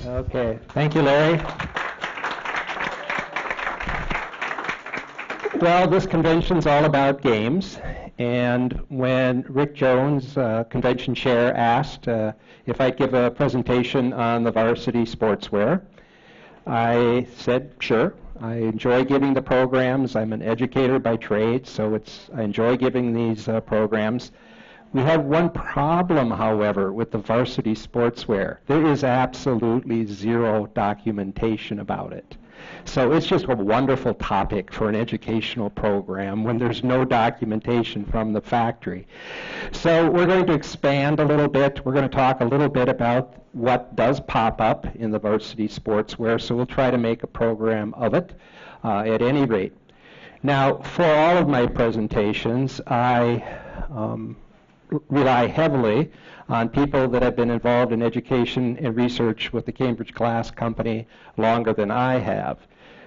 Okay, thank you, Larry. Well, this convention's all about games, and when Rick Jones, convention chair, asked if I'd give a presentation on the Varsity Sportsware, I said, sure. I enjoy giving the programs. I'm an educator by trade, so I enjoy giving these programs. We have one problem, however, with the Varsity Sportswear. There is absolutely zero documentation about it. So it's just a wonderful topic for an educational program when there's no documentation from the factory. So we're going to expand a little bit. We're going to talk a little bit about what does pop up in the Varsity Sportswear, so we'll try to make a program of it at any rate. Now, for all of my presentations, I rely heavily on people that have been involved in education and research with the Cambridge Glass Company longer than I have.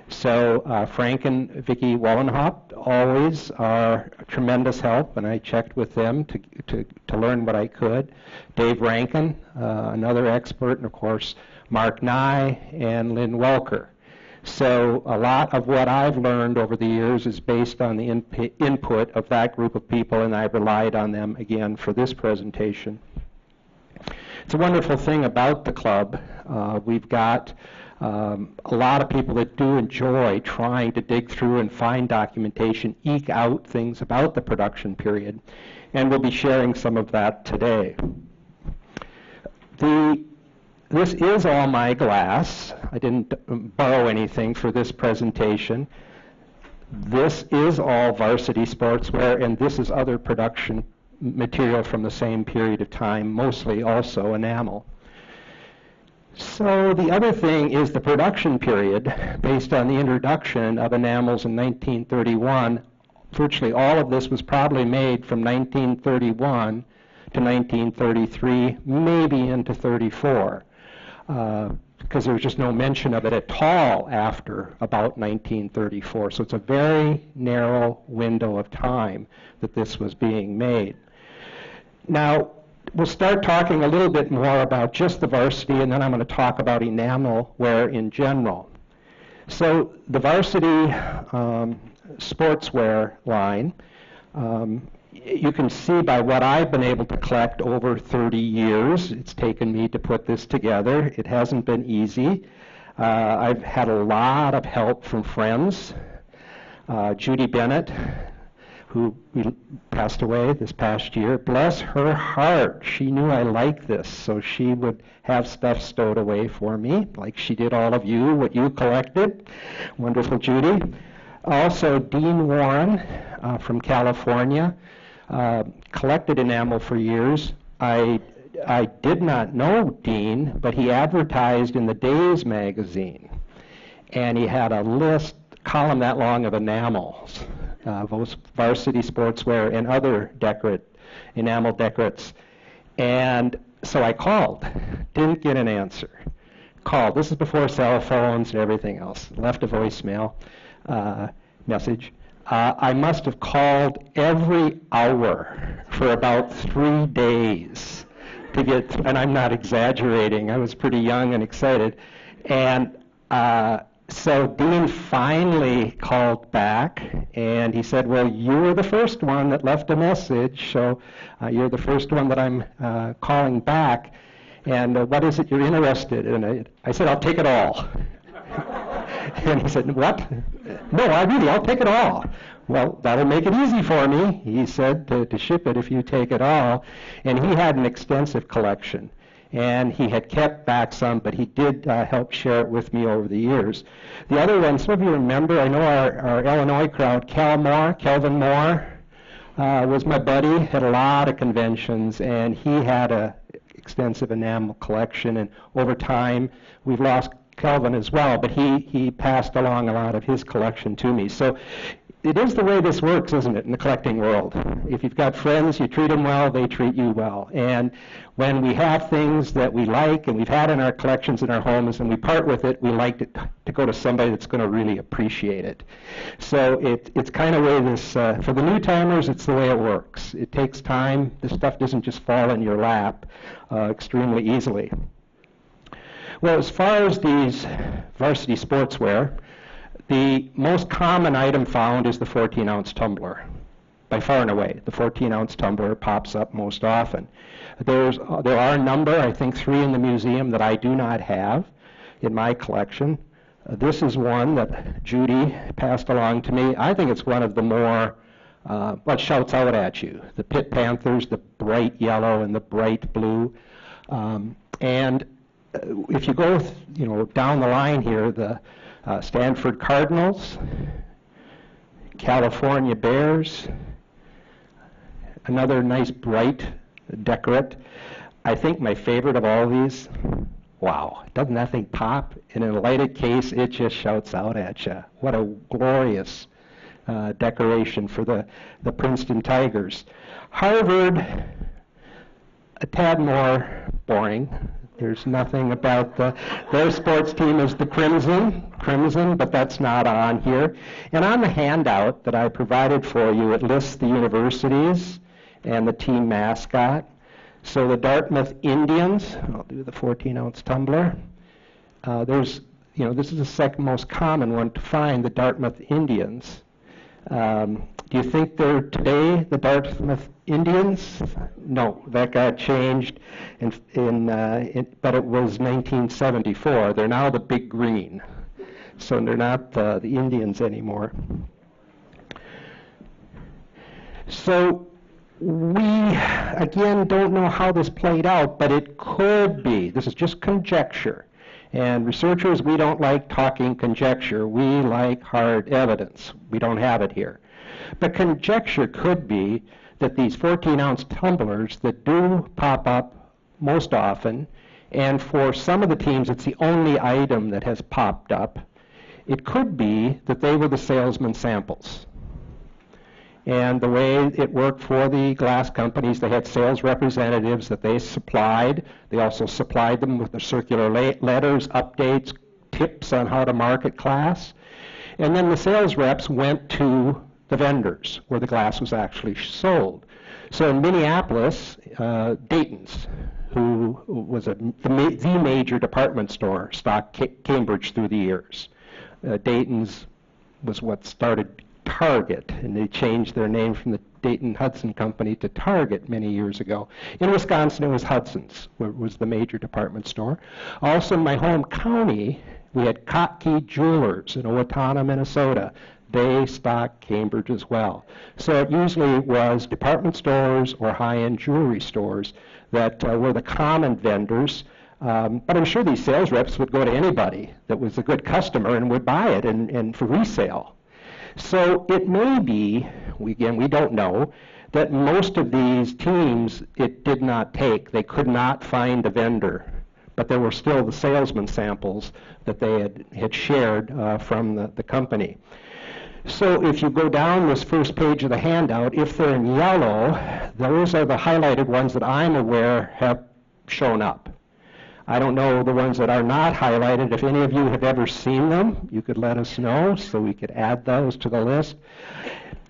So Frank and Vicki Wallenhaupt always are a tremendous help, and I checked with them to learn what I could. Dave Rankin, another expert, and of course Mark Nye and Lynn Welker. So a lot of what I've learned over the years is based on the input of that group of people, and I relied on them again for this presentation. It's a wonderful thing about the club. We've got a lot of people that do enjoy trying to dig through and find documentation, eke out things about the production period, and we'll be sharing some of that today. This is all my glass. I didn't borrow anything for this presentation. This is all Varsity Sportswear, and this is other production material from the same period of time, mostly also enamel. So the other thing is the production period based on the introduction of enamels in 1931. Virtually all of this was probably made from 1931 to 1933, maybe into 34. Because there was just no mention of it at all after about 1934. So it's a very narrow window of time that this was being made. Now, we'll start talking a little bit more about just the Varsity, and then I'm going to talk about enamel wear in general. So the Varsity sportswear line, you can see by what I've been able to collect over 30 years, it's taken me to put this together. It hasn't been easy. I've had a lot of help from friends. Judy Bennett, who passed away this past year, bless her heart, she knew I liked this, so she would have stuff stowed away for me, like she did all of you, what you collected. Wonderful Judy. Also, Dean Warren from California. Collected enamel for years. I did not know Dean, but he advertised in the Days magazine, and he had a column that long of enamels, Varsity Sportswear and other enamel decorates. And so I called, didn't get an answer. Called. This is before cell phones and everything else. Left a voicemail message. I must have called every hour for about 3 days to get, and I'm not exaggerating, I was pretty young and excited. And so Dean finally called back, and he said, well, you were the first one that left a message, so you're the first one that I'm calling back, and what is it you're interested in? I said, I'll take it all. And he said, what? No, I'll take it all. Well, that'll make it easy for me, he said, to ship it if you take it all. And he had an extensive collection. And he had kept back some, but he did help share it with me over the years. The other one, some of you remember, I know our Illinois crowd, Kelvin Moore, was my buddy, had a lot of conventions, and he had an extensive enamel collection. And over time, we've lost Kelvin as well, but he passed along a lot of his collection to me. So it is the way this works, isn't it, in the collecting world? If you've got friends, you treat them well, they treat you well. And when we have things that we like and we've had in our collections in our homes and we part with it, we like to go to somebody that's going to really appreciate it. So it's kind of way this, for the new timers, it's the way it works. It takes time. This stuff doesn't just fall in your lap extremely easily. Well, as far as these Varsity Sportsware, the most common item found is the 14-ounce tumbler. By far and away, the 14-ounce tumbler pops up most often. There are a number, I think 3 in the museum, that I do not have in my collection. This is one that Judy passed along to me. I think it's one of the more, what shouts out at you. The Pit Panthers, the bright yellow and the bright blue. And if you go down the line here, the Stanford Cardinals, California Bears, another nice bright decorate. I think my favorite of all these, wow, doesn't that thing pop? In a lighted case, it just shouts out at you. What a glorious decoration for the Princeton Tigers. Harvard, a tad more boring. There's nothing about their sports team is the Crimson, but that's not on here. And on the handout that I provided for you, it lists the universities and the team mascot. So the Dartmouth Indians, I'll do the 14-ounce tumbler. This is the second most common one to find, the Dartmouth Indians. Do you think they're today the Dartmouth Indians? No, that got changed, but it was 1974. They're now the Big Green, so they're not the Indians anymore. So we, again, don't know how this played out, but it could be. This is just conjecture. And researchers, we don't like talking conjecture. We like hard evidence. We don't have it here. But conjecture could be that these 14-ounce tumblers that do pop up most often, and for some of the teams it's the only item that has popped up, it could be that they were the salesman samples. And the way it worked for the glass companies, they had sales representatives that they supplied. They also supplied them with the circular letters, updates, tips on how to market glass. And then the sales reps went to the vendors where the glass was actually sold. So in Minneapolis, Dayton's, who was the major department store, stocked Cambridge through the years. Dayton's was what started Target, and they changed their name from the Dayton Hudson Company to Target many years ago. In Wisconsin, it was Hudson's, was the major department store. Also in my home county, we had Kotke Jewelers in Owatonna, Minnesota. They stocked Cambridge as well. So it usually was department stores or high-end jewelry stores that were the common vendors. But I'm sure these sales reps would go to anybody that was a good customer and would buy it and for resale. So it may be, we don't know, that most of these teams it did not take. They could not find a vendor, but there were still the salesman samples that they had shared from the company. So if you go down this first page of the handout, if they're in yellow, those are the highlighted ones that I'm aware have shown up. I don't know the ones that are not highlighted. If any of you have ever seen them, you could let us know so we could add those to the list.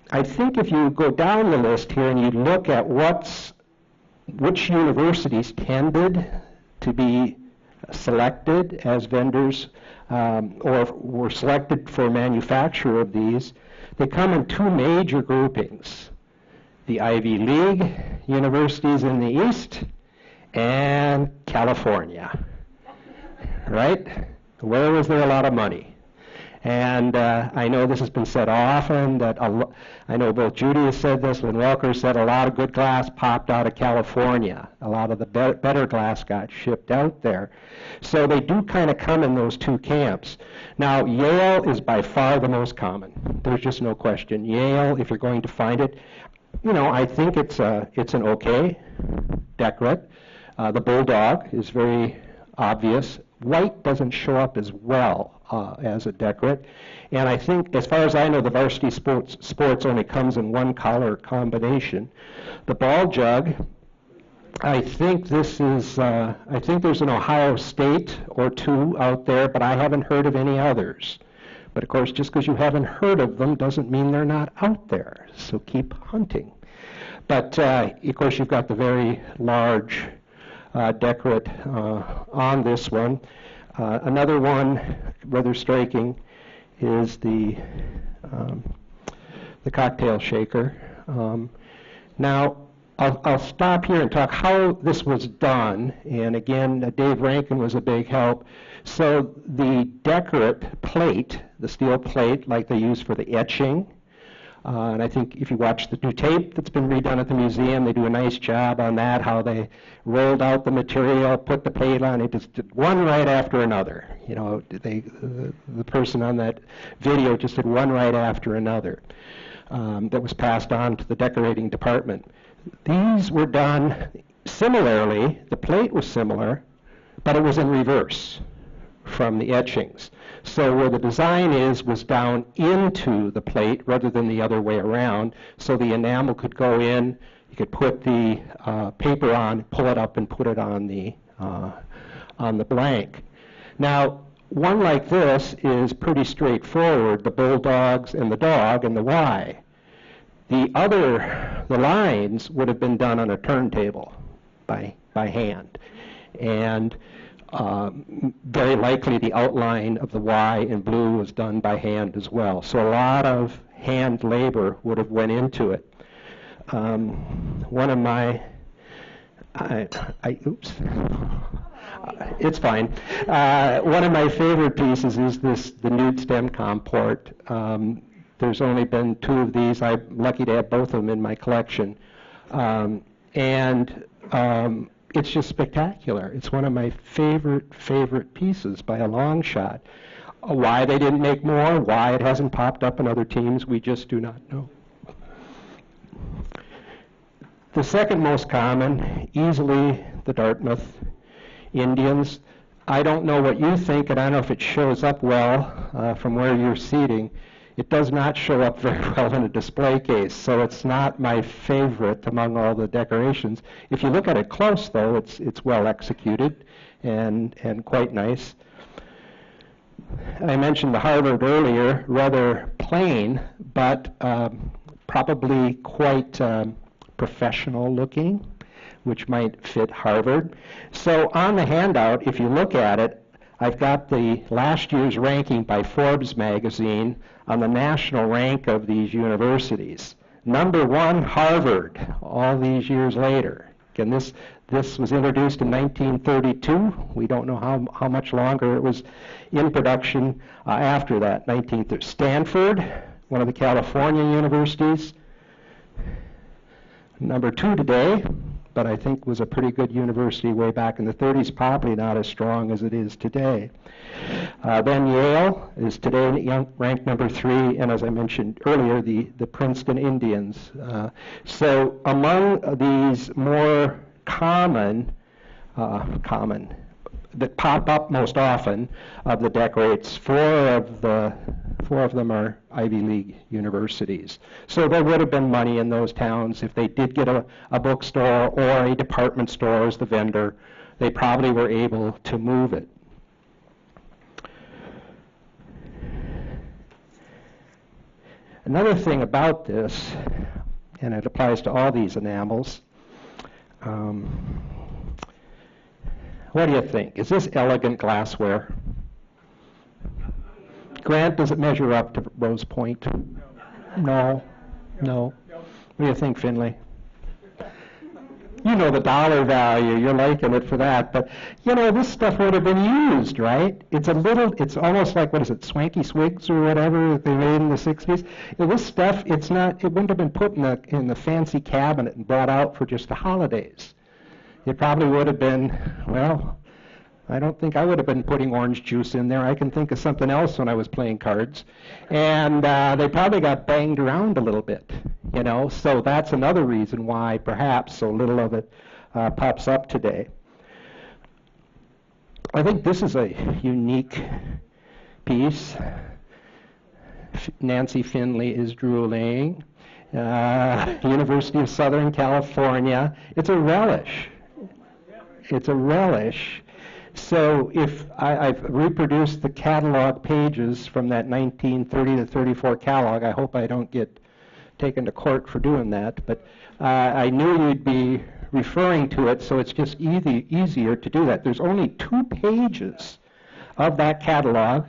I think if you go down the list here and you look at which universities tended to be selected as vendors or were selected for manufacture of these, they come in 2 major groupings. The Ivy League universities in the East and California, right? Where was there a lot of money? And I know this has been said often, that I know both Judy has said this, Lynn Welker said a lot of good glass popped out of California. A lot of the better glass got shipped out there. So they do kind of come in those 2 camps. Now, Yale is by far the most common. There's just no question. Yale, if you're going to find it, I think it's an okay decorate. The bulldog is very obvious. White doesn't show up as well as a decorate. And I think, as far as I know, the Varsity Sports only comes in 1 color combination. The ball jug, I think there's an Ohio State or 2 out there, but I haven't heard of any others. But of course, just because you haven't heard of them doesn't mean they're not out there. So keep hunting. But of course, you've got the very large decorate on this one. Another one, rather striking, is the cocktail shaker. Now, I'll stop here and talk how this was done. And again, Dave Rankin was a big help. So the decorate plate, the steel plate like they use for the etching, and I think if you watch the new tape that's been redone at the museum, they do a nice job on that, how they rolled out the material, put the plate on, it just did one right after another. You know, the person on that video just did one right after another. That was passed on to the decorating department. These were done similarly, the plate was similar, but it was in reverse from the etchings. So where the design was down into the plate rather than the other way around, so the enamel could go in, you could put the paper on, pull it up and put it on the blank. Now, one like this is pretty straightforward, the bulldogs and the dog and the Y. The lines would have been done on a turntable by hand. And very likely the outline of the Y in blue was done by hand as well. So a lot of hand labor would have went into it. One of my, oops. It's fine. One of my favorite pieces is the nude stem comport. There's only been 2 of these. I'm lucky to have both of them in my collection. It's just spectacular. It's one of my favorite pieces by a long shot. Why they didn't make more, why it hasn't popped up in other teams, we just do not know. The second most common, easily the Dartmouth Indians. I don't know what you think, and I don't know if it shows up well from where you're seating. It does not show up very well in a display case, so it's not my favorite among all the decorations. If you look at it close, though, it's well executed and quite nice. I mentioned the Harvard earlier, rather plain, but probably quite professional looking, which might fit Harvard. So on the handout, if you look at it, I've got the last year's ranking by Forbes magazine on the national rank of these universities. Number 1, Harvard, all these years later. Again, this was introduced in 1932. We don't know how much longer it was in production after that. Stanford, one of the California universities. Number 2 today, but I think was a pretty good university way back in the 30s, probably not as strong as it is today. Then Yale is today ranked number 3, and as I mentioned earlier, the Princeton Indians. So among these more common that pop up most often of the decorates, 4 of them are Ivy League universities. So there would have been money in those towns if they did get a bookstore or a department store as the vendor. They probably were able to move it. Another thing about this, and it applies to all these enamels, what do you think? Is this elegant glassware? Grant, does it measure up to Rose Point? No. What do you think, Finley? You know the dollar value, you're liking it for that, but you know, this stuff would have been used, right? It's almost like, what is it, Swanky Swigs or whatever that they made in the 60s? This stuff, it wouldn't have been put in the fancy cabinet and brought out for just the holidays. It probably would have been, well, I don't think I would have been putting orange juice in there. I can think of something else when I was playing cards. And they probably got banged around a little bit, you know. So that's another reason why perhaps so little of it pops up today. I think this is a unique piece. Nancy Finley is drooling. University of Southern California. It's a relish. It's a relish. So if I've reproduced the catalog pages from that 1930 to 34 catalog, I hope I don't get taken to court for doing that, but I knew you'd be referring to it, so it's just easier to do that. There's only 2 pages of that catalog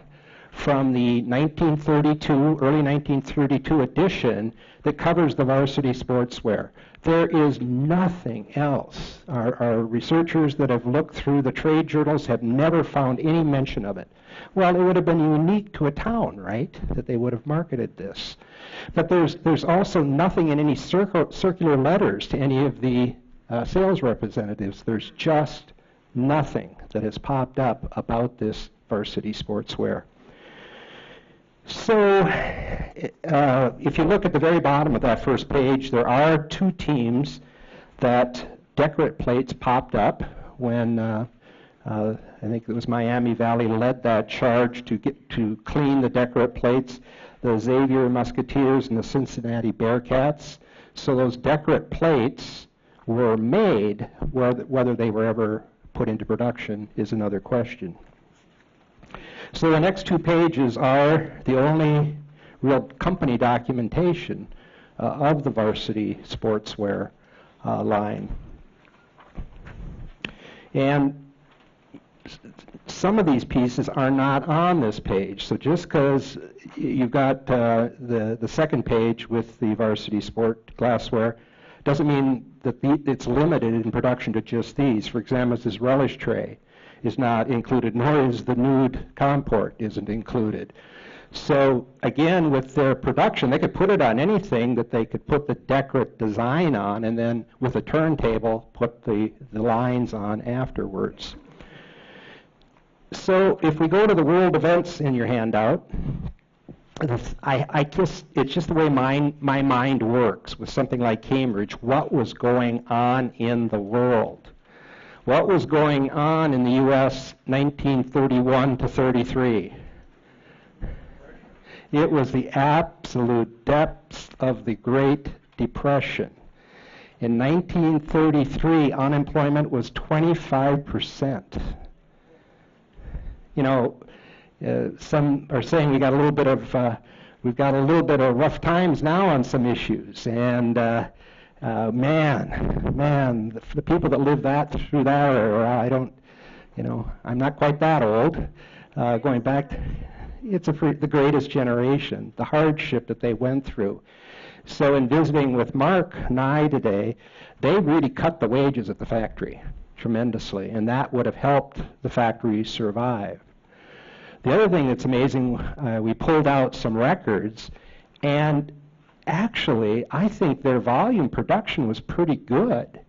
from the 1932, early 1932 edition that covers the Varsity Sportswear. There is nothing else. Our researchers that have looked through the trade journals have never found any mention of it. Well, it would have been unique to a town, right, that they would have marketed this. But there's also nothing in any circular letters to any of the sales representatives. There's just nothing that has popped up about this Varsity Sportswear. So if you look at the very bottom of that first page, there are two teams that decorate plates popped up when I think it was Miami Valley led that charge to clean the decorate plates, the Xavier Musketeers and the Cincinnati Bearcats. So those decorate plates were made. Whether they were ever put into production is another question. So the next two pages are the only real company documentation of the Varsity Sportswear line. And some of these pieces are not on this page. So just because you've got the second page with the Varsity Sport glassware doesn't mean that it's limited in production to just these. For example, this relish tray is not included, nor is the nude comport isn't included. So again, with their production, they could put it on anything that they could put the decorate design on, and then with a turntable, put the lines on afterwards. So if we go to the world events in your handout, it's just the way my mind works with something like Cambridge. What was going on in the world? What was going on in the U.S. 1931 to 33? It was the absolute depths of the Great Depression. In 1933, unemployment was 25%. You know, some are saying we've got a little bit of rough times now on some issues, and man, the people that lived through that era, I'm not quite that old. Going back, it's the greatest generation, the hardship that they went through. So in visiting with Mark and I today, they really cut the wages at the factory tremendously, and that would have helped the factory survive. The other thing that's amazing, we pulled out some records, and actually, I think their volume production was pretty good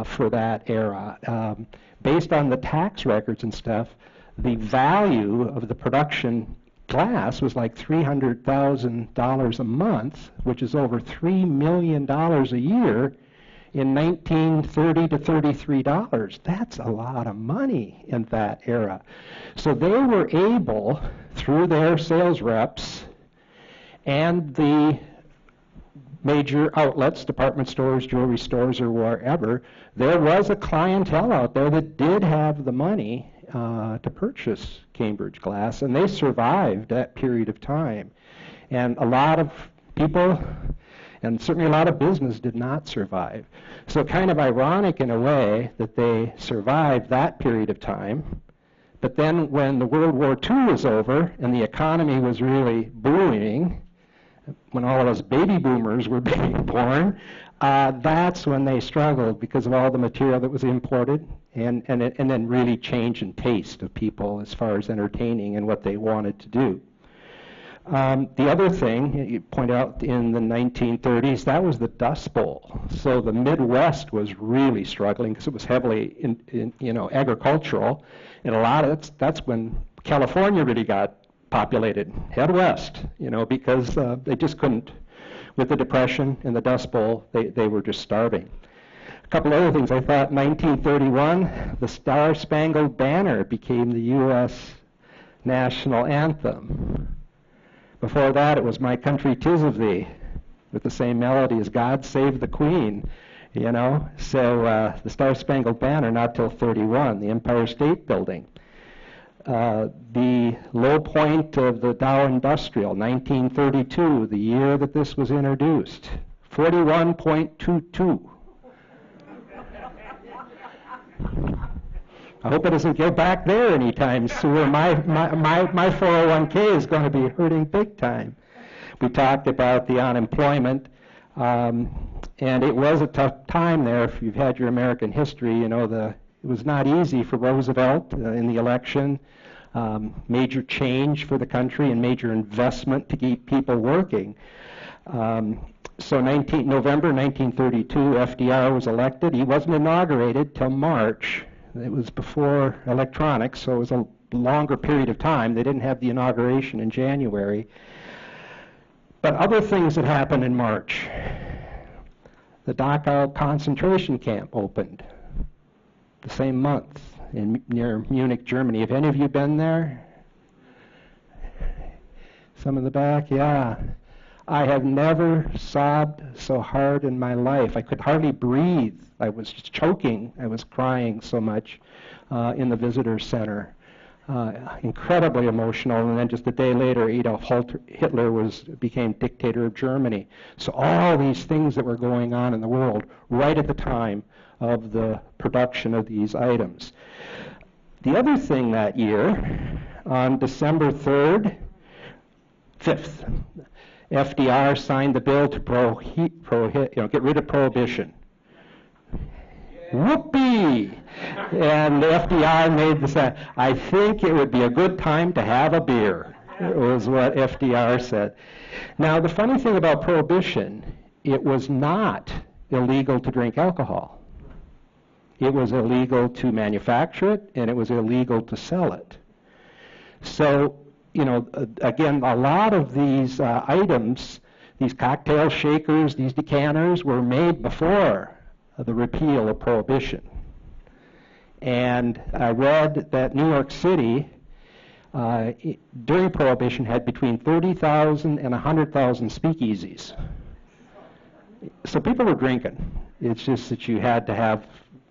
for that era. Based on the tax records and stuff, the value of the production glass was like $300,000 a month, which is over $3 million a year in 1930 to $33. That's a lot of money in that era. So they were able, through their sales reps and the major outlets, department stores, jewelry stores, or wherever, there was a clientele out there that did have the money to purchase Cambridge glass, and they survived that period of time. And a lot of people, and certainly a lot of business, did not survive. So kind of ironic in a way that they survived that period of time, but then when the World War II was over and the economy was really booming, when all of us baby boomers were being born, that's when they struggled because of all the material that was imported, and then really change in taste of people as far as entertaining and what they wanted to do. The other thing you point out in the 1930s, that was the Dust Bowl. So the Midwest was really struggling because it was heavily agricultural, and a lot of that's when California really got populated. Head west, because they just couldn't. With the Depression and the Dust Bowl, they were just starving. A couple other things. I thought 1931, the Star Spangled Banner became the U.S. national anthem. Before that, it was My Country 'Tis of Thee, with the same melody as God Save the Queen, So the Star Spangled Banner, not till 31, the Empire State Building. The low point of the Dow Industrial, 1932, the year that this was introduced, 41.22. I hope it doesn't go back there anytime soon. My 401k is going to be hurting big time. We talked about the unemployment, and it was a tough time there. If you've had your American history, you know it was not easy for Roosevelt in the election. Major change for the country and major investment to keep people working. So November 1932, FDR was elected. He wasn't inaugurated till March. It was before electronics, so it was a longer period of time. They didn't have the inauguration in January. But other things that happened in March. The Dachau concentration camp opened the same month near Munich, Germany. Have any of you been there? Some in the back? Yeah. I have never sobbed so hard in my life. I could hardly breathe. I was just choking. I was crying so much in the visitor center. Incredibly emotional. And then just a day later, Adolf Hitler became dictator of Germany. So all these things that were going on in the world right at the time of the production of these items. The other thing that year, on December 5th, FDR signed the bill to get rid of prohibition. Whoopee! And FDR made the I think it would be a good time to have a beer, was what FDR said. Now, the funny thing about prohibition, it was not illegal to drink alcohol. It was illegal to manufacture it, and it was illegal to sell it. So, again, a lot of these items, these cocktail shakers, these decanters, were made before the repeal of prohibition. And I read that New York City, during prohibition, had between 30,000 and 100,000 speakeasies. So people were drinking. It's just that you had to have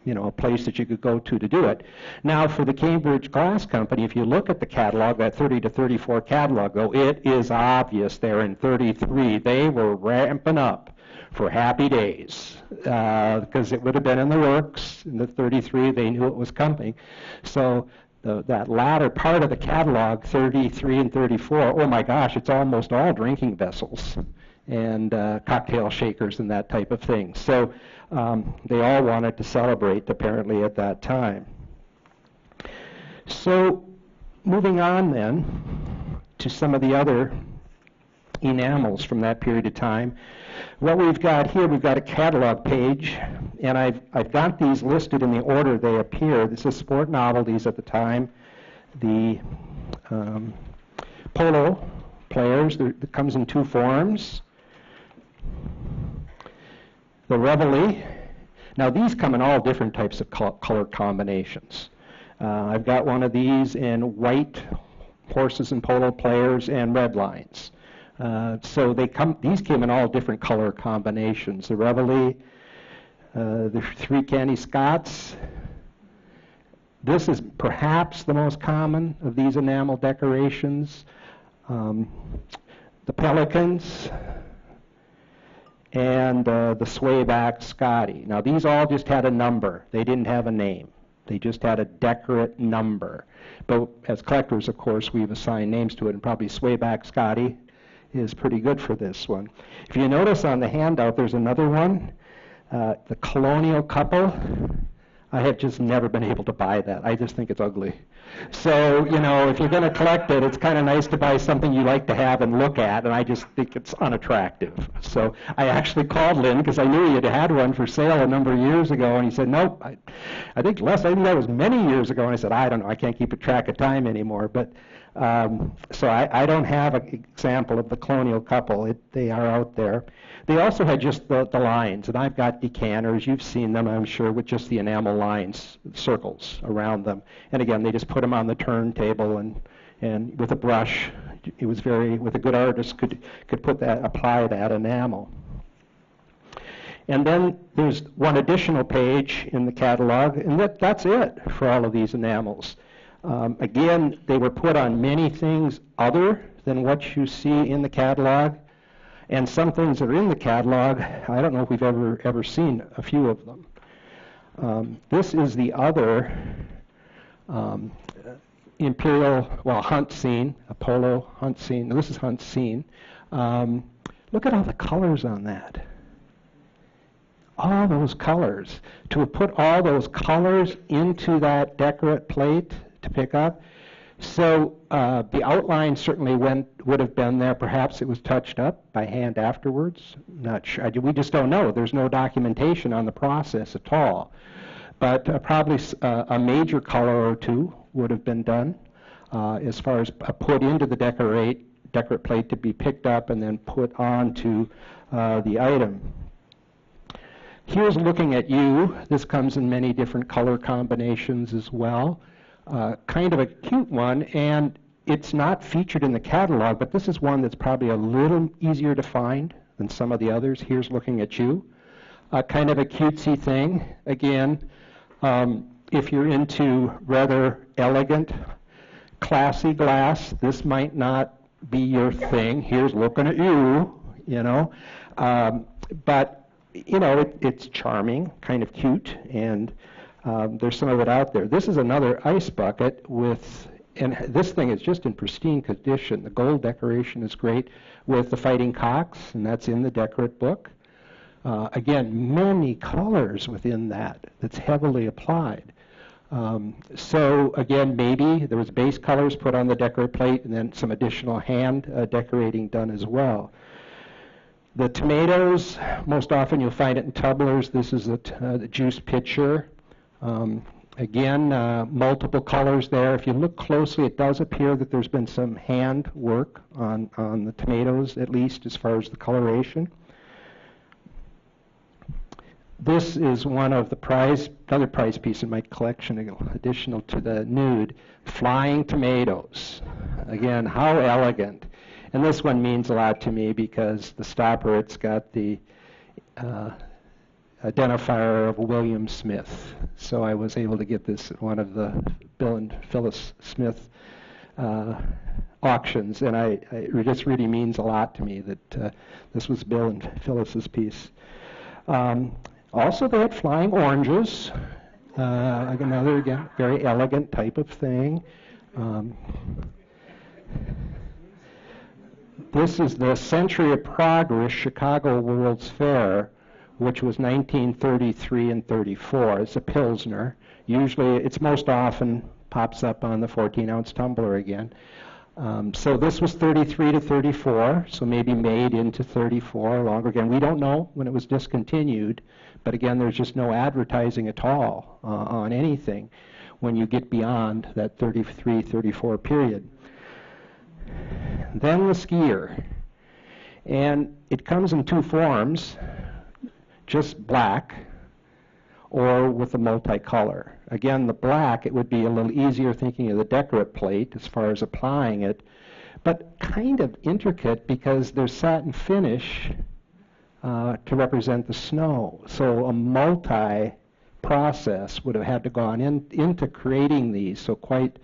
a place that you could go to do it. Now, for the Cambridge Glass Company, if you look at the catalog, that 30 to 34 catalog, it is obvious there in 33. They were ramping up for Happy Days because it would have been in the works. In the 33, they knew it was coming. So that latter part of the catalog, 33 and 34, oh my gosh, it's almost all drinking vessels and cocktail shakers and that type of thing. So they all wanted to celebrate, apparently, at that time. So moving on then to some of the other enamels from that period of time. What we've got here, we've got a catalog page, and I've got these listed in the order they appear. This is Sport Novelties at the time. The polo players, it comes in two forms. The Reveille. Now these come in all different types of color combinations. I've got one of these in white horses and polo players and red lines. So these came in all different color combinations. The Reveille, the three Candy Scots. This is perhaps the most common of these enamel decorations. The Pelicans, and the swayback Scotty. Now these all just had a number. They didn't have a name. They just had a decorate number. But as collectors, of course, we've assigned names to it, and probably swayback Scotty is pretty good for this one. If you notice on the handout, there's another one, the Colonial Couple. I have just never been able to buy that. I just think it's ugly. So, if you're going to collect it, it's kind of nice to buy something you like to have and look at, and I just think it's unattractive. So I actually called Lynn because I knew he had one for sale a number of years ago, and he said, nope, I think that was many years ago, and I said, I don't know, I can't keep a track of time anymore. But so I don't have an example of the Colonial Couple. They are out there. They also had just the lines, and I've got decanters. You've seen them, I'm sure, with just the enamel lines, circles around them. And again, they just put them on the turntable, and with a brush, it was with a good artist could apply that enamel. And then there's one additional page in the catalog, and that's it for all of these enamels. Again, they were put on many things other than what you see in the catalog. And some things that are in the catalog, I don't know if we've ever seen a few of them. This is the other um, imperial, well, hunt scene, a polo hunt scene. This is hunt scene. Look at all the colors on that. All those colors. To have put all those colors into that decorate plate to pick up. So the outline certainly would have been there. Perhaps it was touched up by hand afterwards. Not sure. We just don't know. There's no documentation on the process at all. But probably a major color or two would have been done as far as put into the decorate plate to be picked up and then put onto the item. Here's looking at you. This comes in many different color combinations as well. Kind of a cute one, and it's not featured in the catalog, but this is one that's probably a little easier to find than some of the others. Here's looking at you. Kind of a cutesy thing. Again, if you're into rather elegant, classy glass, this might not be your thing. Here's looking at you, you know. But, you know, it's charming, kind of cute, and there's some of it out there. This is another ice bucket with, and this thing is just in pristine condition. The gold decoration is great with the fighting cocks, and that's in the decorate book. Again, many colors within that's heavily applied. So again, maybe there was base colors put on the decorate plate and then some additional hand decorating done as well. The tomatoes, most often you'll find it in tumblers. This is the juice pitcher. Again, multiple colors there. If you look closely, it does appear that there's been some hand work on the tomatoes, at least as far as the coloration. This is one of the another prize piece in my collection, additional to the nude, flying tomatoes. Again, how elegant. And this one means a lot to me because the stopper, it's got the identifier of William Smith. So I was able to get this at one of the Bill and Phyllis Smith auctions, and it just really means a lot to me that this was Bill and Phyllis's piece. Also, they had flying oranges, another, again, very elegant type of thing. This is the Century of Progress Chicago World's Fair, which was 1933 and 34. It's a Pilsner. Usually, it's most often pops up on the 14-ounce tumbler again. So this was 33 to 34, so maybe made into 34 or longer. Again, we don't know when it was discontinued, but again, there's just no advertising at all on anything when you get beyond that 33, 34 period. Then the skier. And it comes in two forms, just black or with a multicolor. Again, the black, it would be a little easier thinking of the decorate plate as far as applying it, but kind of intricate because there's satin finish to represent the snow. So a multi-process would have had to gone into creating these, so quite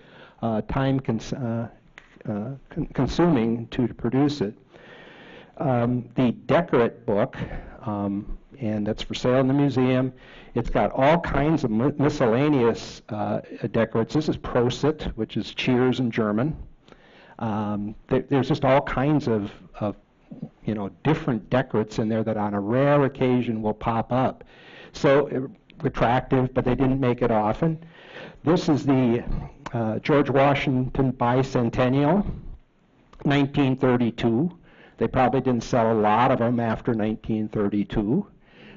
time consuming to produce it. The decorate book, and that's for sale in the museum. It's got all kinds of miscellaneous decorates. This is Prosit, which is cheers in German. There's just all kinds of different decorates in there that on a rare occasion will pop up. So attractive, but they didn't make it often. This is the George Washington Bicentennial, 1932. They probably didn't sell a lot of them after 1932.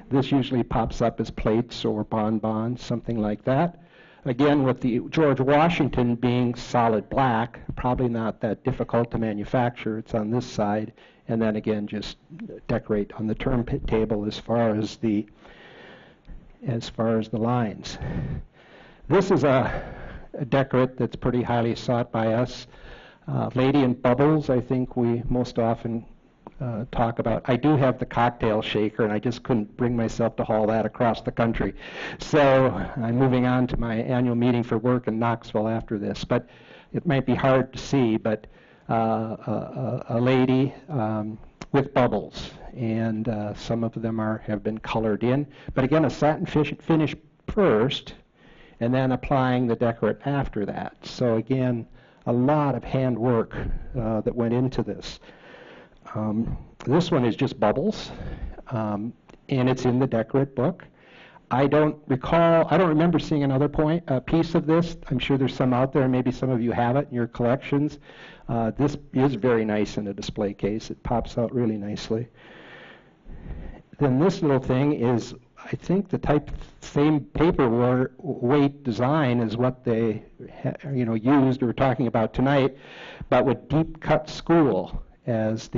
This usually pops up as plates or bonbons, something like that. Again, with the George Washington being solid black, probably not that difficult to manufacture. It's on this side, and then again, just decorate on the turntable as far as the lines. This is a decorate that's pretty highly sought by us. Lady in Bubbles, I think we most often talk about. I do have the cocktail shaker, and I just couldn't bring myself to haul that across the country. So I'm moving on to my annual meeting for work in Knoxville after this. But it might be hard to see, but a lady with bubbles, and some of them have been colored in. But again, a satin finish first, and then applying the decorate after that. So again, a lot of hand work that went into this. This one is just bubbles, and it's in the decorate book. I don't remember seeing another piece of this. I'm sure there's some out there, maybe some of you have it in your collections. This is very nice in a display case. It pops out really nicely. Then this little thing is, I think, the same paperweight design as what they used or were talking about tonight, but with deep cut school as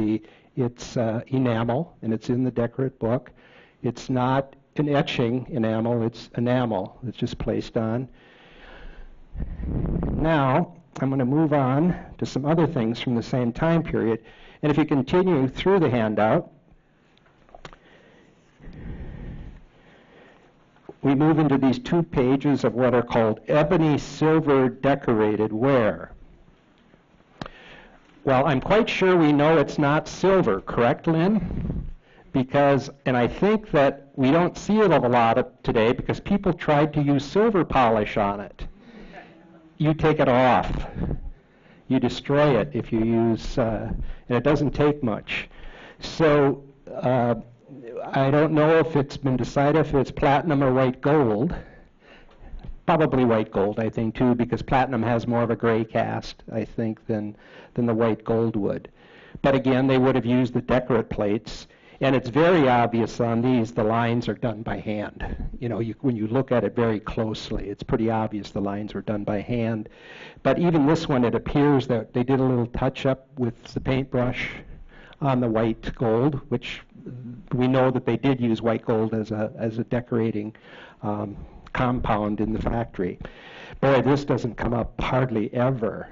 it's enamel, and it's in the decorate book. It's not an etching enamel, it's enamel that's just placed on. Now, I'm going to move on to some other things from the same time period. And if you continue through the handout, we move into these 2 pages of what are called ebony silver decorated ware. Well, I'm quite sure we know it's not silver, correct, Lynn? And I think that we don't see it a lot today because people tried to use silver polish on it. You take it off. You destroy it if you use, and it doesn't take much. So I don't know if it's been decided if it's platinum or white gold. Probably white gold, I think, too, because platinum has more of a gray cast, I think, than the white gold would. But again, they would have used the decorate plates. And it's very obvious on these, the lines are done by hand. When you look at it very closely, it's pretty obvious the lines were done by hand. But even this one, it appears that they did a little touch-up with the paintbrush on the white gold, which we know that they did use white gold as a decorating compound in the factory. Boy, this doesn't come up hardly ever.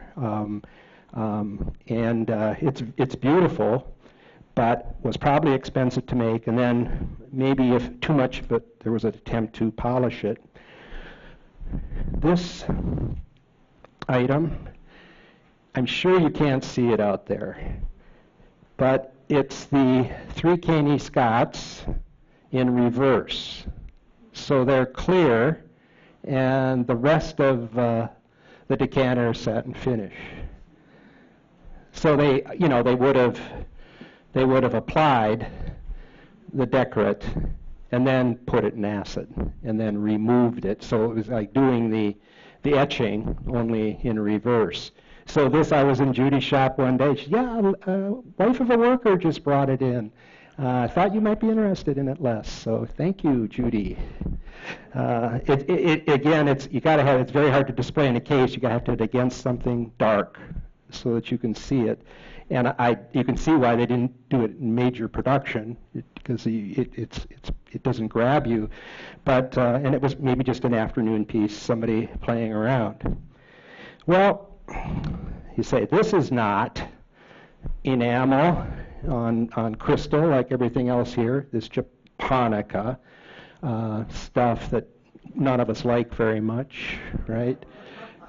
It's beautiful, but was probably expensive to make, and then maybe if too much of it, there was an attempt to polish it. This item, I'm sure you can't see it out there, but it's the 3 Caney Scots in reverse. So they're clear, and the rest of the decanter is satin finish. So they would have applied the decorate and then put it in acid and then removed it. So it was like doing the etching only in reverse. So this, I was in Judy's shop one day. She said, wife of a worker just brought it in. I thought you might be interested in it less. So thank you, Judy. Again, it's very hard to display in a case. You got to have it against something dark so that you can see it. And you can see why they didn't do it in major production, because it doesn't grab you. But and it was maybe just an afternoon piece, somebody playing around. Well, you say this is not enamel on crystal like everything else here. This japonica stuff that none of us like very much, right?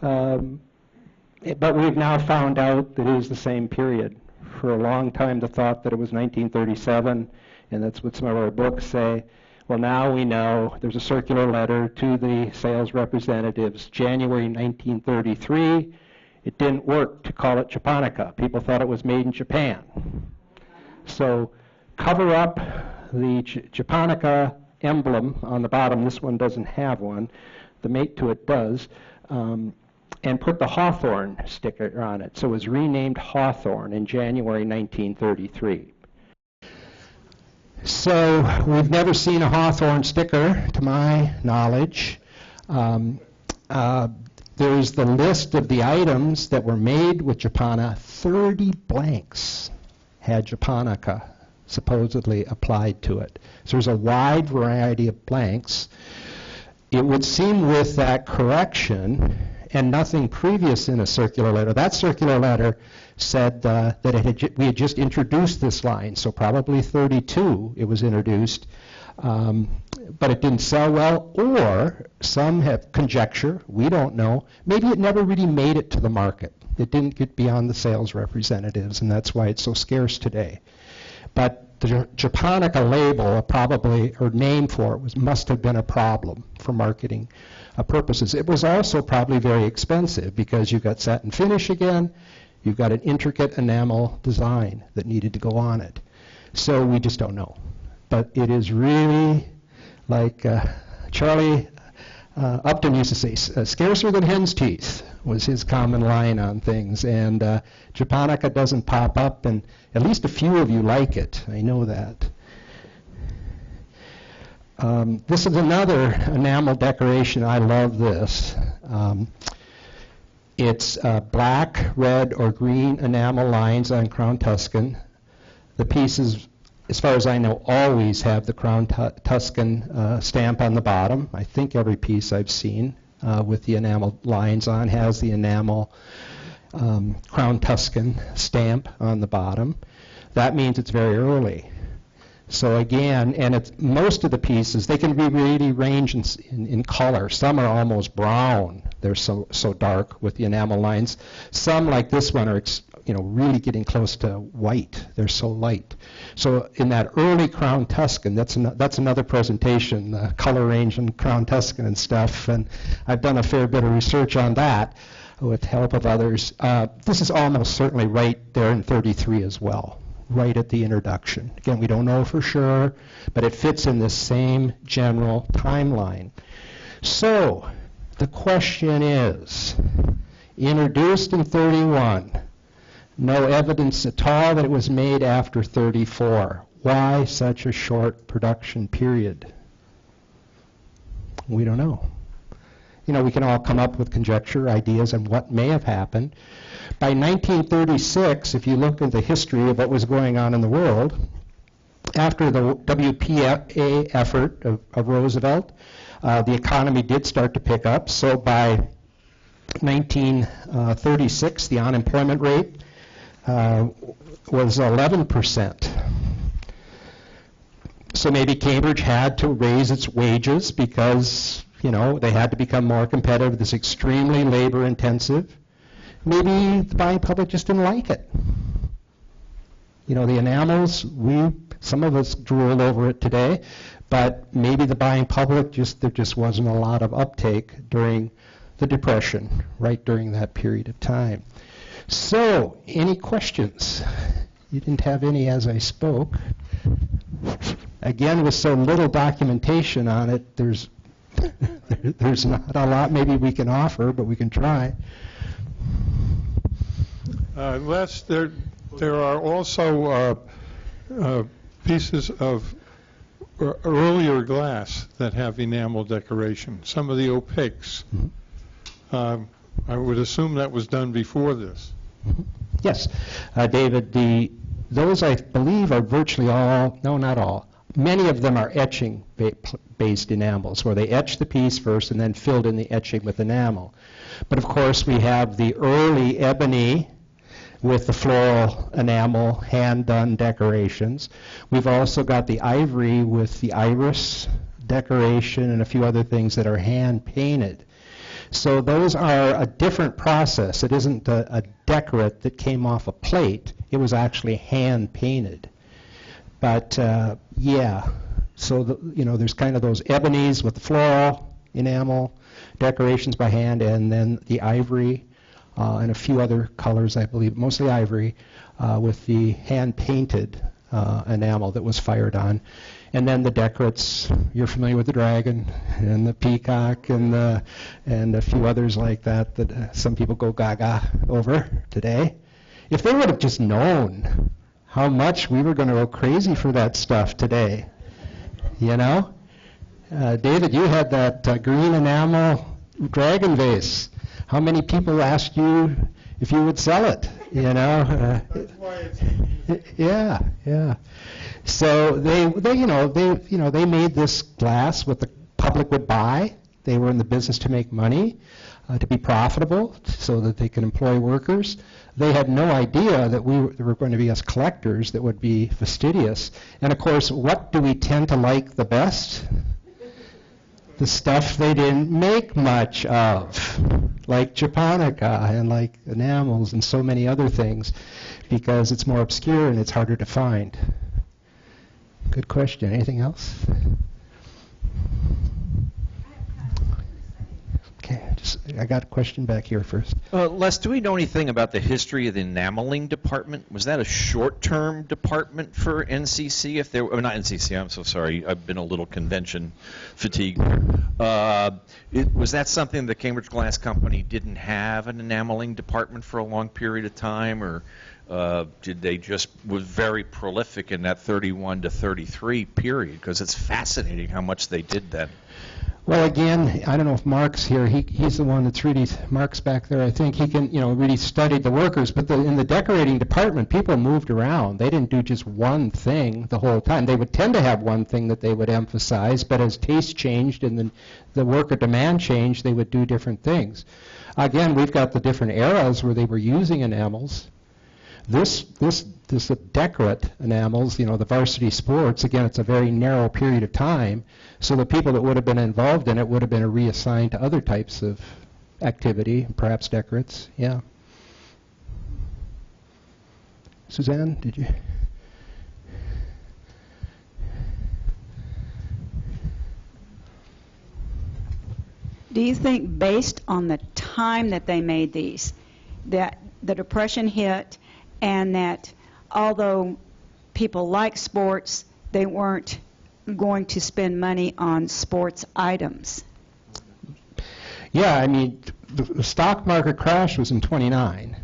But we've now found out that it is the same period. For a long time, the thought that it was 1937, and that's what some of our books say. Well, now we know there's a circular letter to the sales representatives, January 1933. It didn't work to call it japonica. People thought it was made in Japan. So cover up the japonica emblem on the bottom. This one doesn't have one. The mate to it does. And put the Hawthorne sticker on it. So it was renamed Hawthorne in January 1933. So we've never seen a Hawthorne sticker, to my knowledge. There's the list of the items that were made with Japana. 30 blanks had japonica supposedly applied to it. So there's a wide variety of blanks. It would seem with that correction and nothing previous in a circular letter. That circular letter said that we had just introduced this line, so probably 32 it was introduced, but it didn't sell well, or some have conjecture, we don't know, maybe it never really made it to the market. It didn't get beyond the sales representatives, and that's why it's so scarce today. But the Japonica label probably, or name for it, must have been a problem for marketing purposes. It was also probably very expensive because you've got satin finish again, you've got an intricate enamel design that needed to go on it. So we just don't know. But it is really like Charlie Upton used to say, scarcer than hen's teeth was his common line on things. And Japonica doesn't pop up, and at least a few of you like it. I know that. This is another enamel decoration. I love this. It's black, red, or green enamel lines on Crown Tuscan. The pieces, as far as I know, always have the Crown Tuscan stamp on the bottom. I think every piece I've seen with the enamel lines on has the enamel Crown Tuscan stamp on the bottom. That means it's very early. So again, and it's most of the pieces, they can be really ranged in color. Some are almost brown. They're so dark with the enamel lines. Some, like this one, are really getting close to white. They're so light. So in that early Crown Tuscan, that's another presentation, the color range in Crown Tuscan and stuff. And I've done a fair bit of research on that with help of others. This is almost certainly right there in 33 as well, right at the introduction. Again, we don't know for sure, but it fits in this same general timeline. So the question is, introduced in 31, no evidence at all that it was made after 34. Why such a short production period? We don't know. We can all come up with conjecture, ideas on what may have happened. By 1936, if you look at the history of what was going on in the world, after the WPA effort of Roosevelt, the economy did start to pick up. So by 1936, the unemployment rate was 11%. So maybe Cambridge had to raise its wages because, they had to become more competitive. This extremely labor intensive. Maybe the buying public just didn't like it. The enamels, some of us drooled over it today, but maybe the buying public there just wasn't a lot of uptake during the Depression, right during that period of time. So, any questions? You didn't have any as I spoke. Again, with so little documentation on it, there's not a lot maybe we can offer, but we can try. Les, there are also pieces of earlier glass that have enamel decoration, some of the opaques. Mm-hmm. I would assume that was done before this. Mm-hmm. Yes, David, those I believe are virtually all, no, not all. Many of them are etching-based enamels, where they etch the piece first and then filled in the etching with enamel. But of course, we have the early ebony with the floral enamel hand-done decorations. We've also got the ivory with the iris decoration and a few other things that are hand-painted. So those are a different process. It isn't a decorate that came off a plate. It was actually hand-painted. But yeah, so there's kind of those ebonies with the floral enamel decorations by hand, and then the ivory and a few other colors, I believe, mostly ivory, with the hand-painted enamel that was fired on. And then the decorates, you're familiar with the dragon and the peacock and a few others like that some people go gaga over today. If they would have just known how much we were going to go crazy for that stuff today, David, you had that green enamel dragon vase. How many people asked you if you would sell it? That's why it's yeah. So they made this glass what the public would buy. They were in the business to make money, to be profitable, so that they could employ workers. They had no idea that there were going to be us collectors that would be fastidious. And of course, what do we tend to like the best? The stuff they didn't make much of, like Japonica and like enamels and so many other things, because it's more obscure and it's harder to find. Good question. Anything else? Okay, I got a question back here first. Les, do we know anything about the history of the enameling department? Was that a short-term department for NCC? If there, not NCC, I'm so sorry. I've been a little convention fatigued. Was that something the Cambridge Glass Company didn't have an enameling department for a long period of time, or did they just was very prolific in that 31 to 33 period? Because it's fascinating how much they did then. Well, again, I don't know if Mark's here. He's the one that's really, Mark's back there. I think he can, really studied the workers. But in the decorating department, people moved around. They didn't do just one thing the whole time. They would tend to have one thing that they would emphasize, but as taste changed and the worker demand changed, they would do different things. Again, we've got the different eras where they were using enamels. This decorate enamels, the varsity sports, again, it's a very narrow period of time, so the people that would have been involved in it would have been reassigned to other types of activity, perhaps decorates, yeah. Suzanne, did you? Do you think, based on the time that they made these, that the Depression hit and that although people like sports, they weren't going to spend money on sports items? Yeah, I mean, the stock market crash was in 29,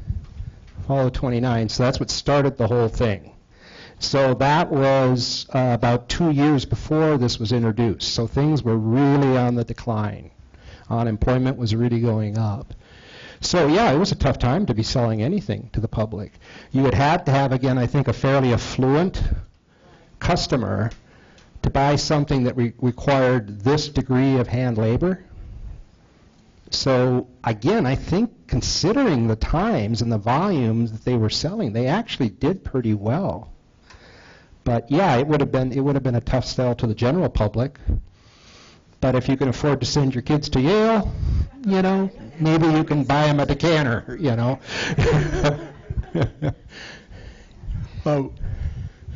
fall of 29, so that's what started the whole thing. So that was about 2 years before this was introduced, so things were really on the decline. Unemployment was really going up. So yeah, it was a tough time to be selling anything to the public. You would have to have, again, I think, a fairly affluent customer to buy something that required this degree of hand labor. So again, I think considering the times and the volumes that they were selling, they actually did pretty well. But yeah, it would have been a tough sell to the general public. But if you can afford to send your kids to Yale, maybe you can buy them a decanter,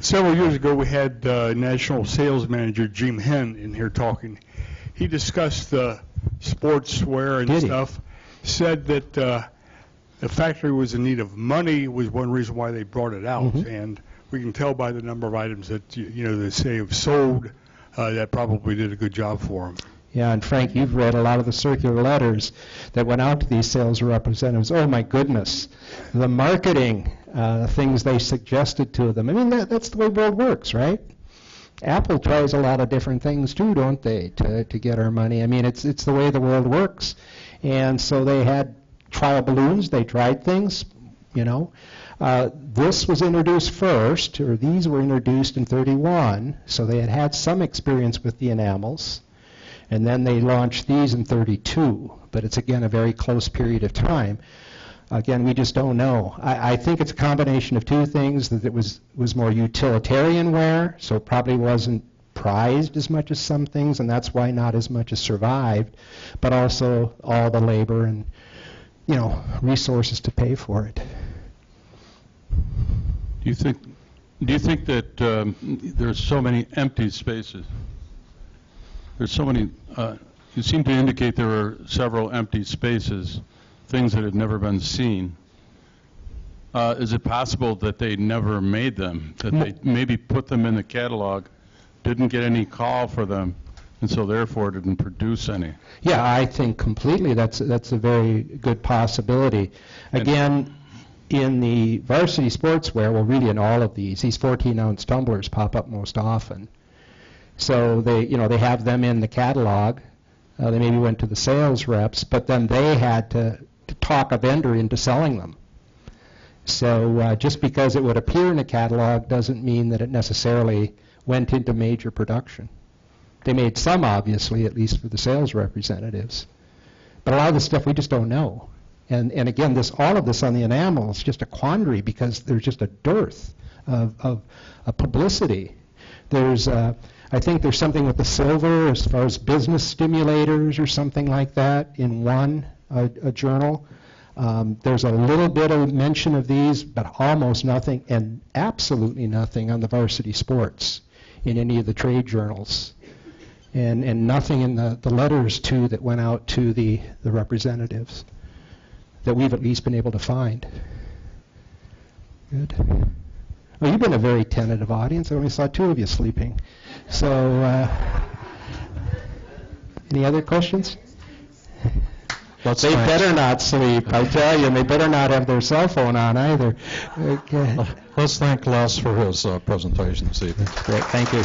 Several years ago, we had National Sales Manager Jim Henn in here talking. He discussed sportswear and stuff, said that the factory was in need of money was one reason why they brought it out. Mm-hmm. And we can tell by the number of items that, they say have sold, that probably did a good job for them. Yeah, and Frank, you've read a lot of the circular letters that went out to these sales representatives. Oh my goodness, the marketing things they suggested to them. I mean, that's the way the world works, right? Apple tries a lot of different things too, don't they, to get our money? I mean, it's the way the world works. And so they had trial balloons, they tried things, This was introduced first, or these were introduced in 31, so they had some experience with the enamels. And then they launched these in 32, but it's again a very close period of time. Again, we just don't know. I think it's a combination of two things, that it was more utilitarian wear, so it probably wasn't prized as much as some things, and that's why not as much has survived, but also all the labor and, resources to pay for it. Do you think that there's so many empty spaces? There's so many, you seem to indicate there were several empty spaces, things that had never been seen. Is it possible that they never made them, that they maybe put them in the catalog, didn't get any call for them, and so therefore didn't produce any? Yeah, I think completely that's a very good possibility. Again, in the varsity sportswear, well, really in all of these 14-ounce tumblers pop up most often. So they have them in the catalog. They maybe went to the sales reps, but then they had to talk a vendor into selling them. So just because it would appear in a catalog doesn't mean that it necessarily went into major production. They made some, obviously, at least for the sales representatives. But a lot of the stuff we just don't know. And again, all of this on the enamel is just a quandary because there's just a dearth of publicity. I think there's something with the silver as far as business stimulators or something like that in one a journal. There's a little bit of mention of these, but almost nothing, and absolutely nothing on the varsity sports. in any of the trade journals. And nothing in the letters, too, that went out to the representatives that we've at least been able to find. Good. Well, you've been a very tentative audience. I only saw two of you sleeping. So, any other questions? They better not sleep, I tell you, and they better not have their cell phone on either. Okay. Let's thank Les for his presentation this evening. Great, thank you.